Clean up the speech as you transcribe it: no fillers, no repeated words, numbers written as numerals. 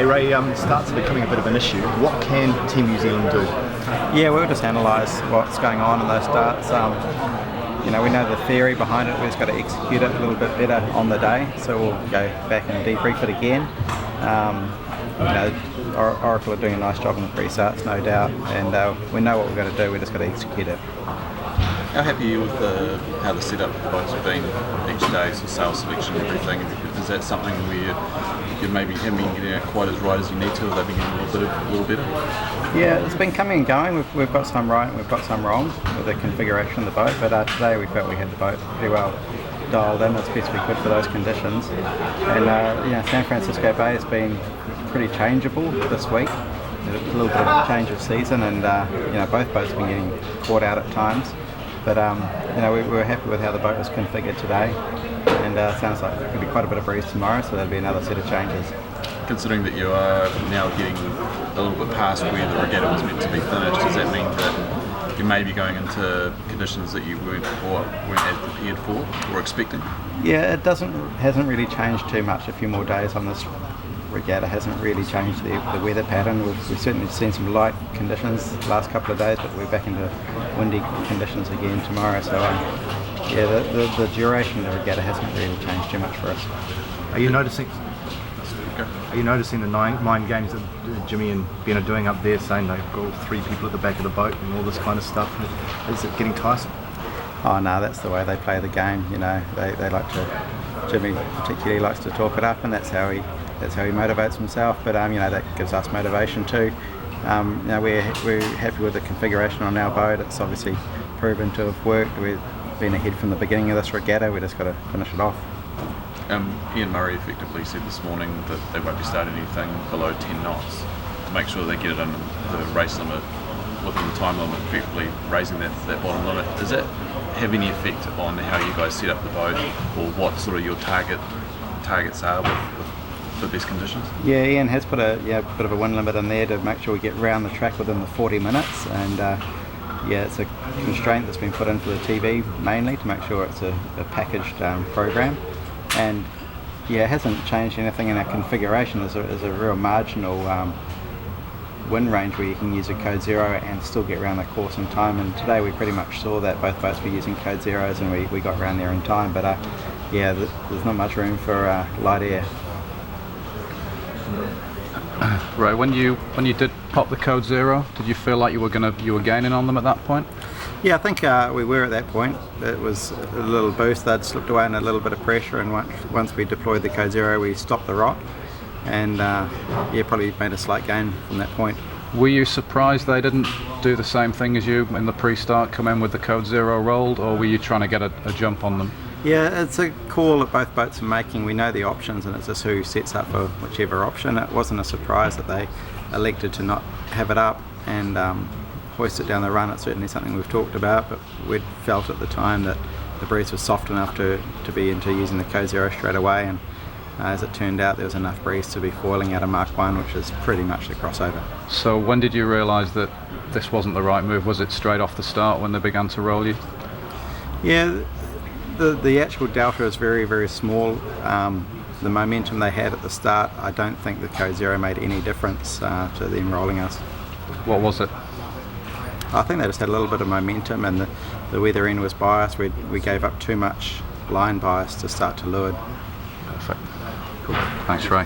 Hey Ray, starts are becoming a bit of an issue. What can Team New Zealand do? Yeah, we'll just analyse what's going on in those starts. We know the theory behind it. We've just got to execute it a little bit better on the day. So we'll go back and debrief it again. Oracle are doing a nice job in the pre-starts, no doubt, and we know what we've got to do. We've just got to execute it. How happy are you with how the setup of the boats have been each day, so sales selection and everything? Is that something where you maybe haven't been getting it quite as right as you need to, or they've been getting a little better? Yeah, it's been coming and going. We've got some right and we've got some wrong with the configuration of the boat, but today we felt we had the boat pretty well dialed in as best we could for those conditions. And San Francisco Bay has been pretty changeable this week. A little bit of a change of season, and both boats have been getting caught out at times. But we were happy with how the boat was configured today, and sounds like there could be quite a bit of breeze tomorrow, so there'll be another set of changes. Considering that you are now getting a little bit past where the regatta was meant to be finished, does that mean that you may be going into conditions that you weren't as prepared for or expecting? Yeah, it hasn't really changed too much. A few more days on this regatta hasn't really changed the weather pattern. We've certainly seen some light conditions the last couple of days, but we're back into windy conditions again tomorrow. So the duration of the regatta hasn't really changed too much for us. Are you noticing the mind games that Jimmy and Ben are doing up there, saying they've got 3 people at the back of the boat and all this kind of stuff? Is it getting tiresome? Oh no, that's the way they play the game. They like to. Jimmy particularly likes to talk it up, and that's how he motivates himself. But that gives us motivation too. We're happy with the configuration on our boat. It's obviously proven to have worked. We've been ahead from the beginning of this regatta. We just got to finish it off. Ian Murray effectively said this morning that they won't be starting anything below 10 knots to make sure they get it under the race limit within the time limit, effectively raising that bottom limit. Does that have any effect on how you guys set up the boat, or what sort of your targets are with the best conditions? Yeah, Ian has put a bit of a wind limit in there to make sure we get round the track within the 40 minutes, and it's a constraint that's been put in for the TV mainly to make sure it's a packaged program. And it hasn't changed anything in our configuration. There's a real marginal wind range where you can use a code 0 and still get around the course in time, and today we pretty much saw that both boats were using code 0s and we got around there in time, but there's not much room for light air. Right, when you did pop the code 0, did you feel like you were gaining on them at that point? Yeah, I think we were at that point. It was a little boost. They'd slipped away in a little bit of pressure, and once we deployed the code 0, we stopped the rot, and probably made a slight gain from that point. Were you surprised they didn't do the same thing as you in the pre-start, come in with the code 0 rolled, or were you trying to get a jump on them? Yeah, it's a call that both boats are making. We know the options, and it's just who sets up for whichever option. It wasn't a surprise that they elected to not have it up and hoist it down the run. It's certainly something we've talked about, but we'd felt at the time that the breeze was soft enough to be into using the code 0 straight away, and as it turned out there was enough breeze to be foiling out of Mark 1, which is pretty much the crossover. So when did you realise that this wasn't the right move? Was it straight off the start when they began to roll you? Yeah, the actual delta is very, very small. The momentum they had at the start, I don't think the code 0 made any difference to them rolling us. What was it? I think they just had a little bit of momentum, and the weather end was biased. We gave up too much line bias to start to leeward. Perfect. Cool. Thanks, Ray.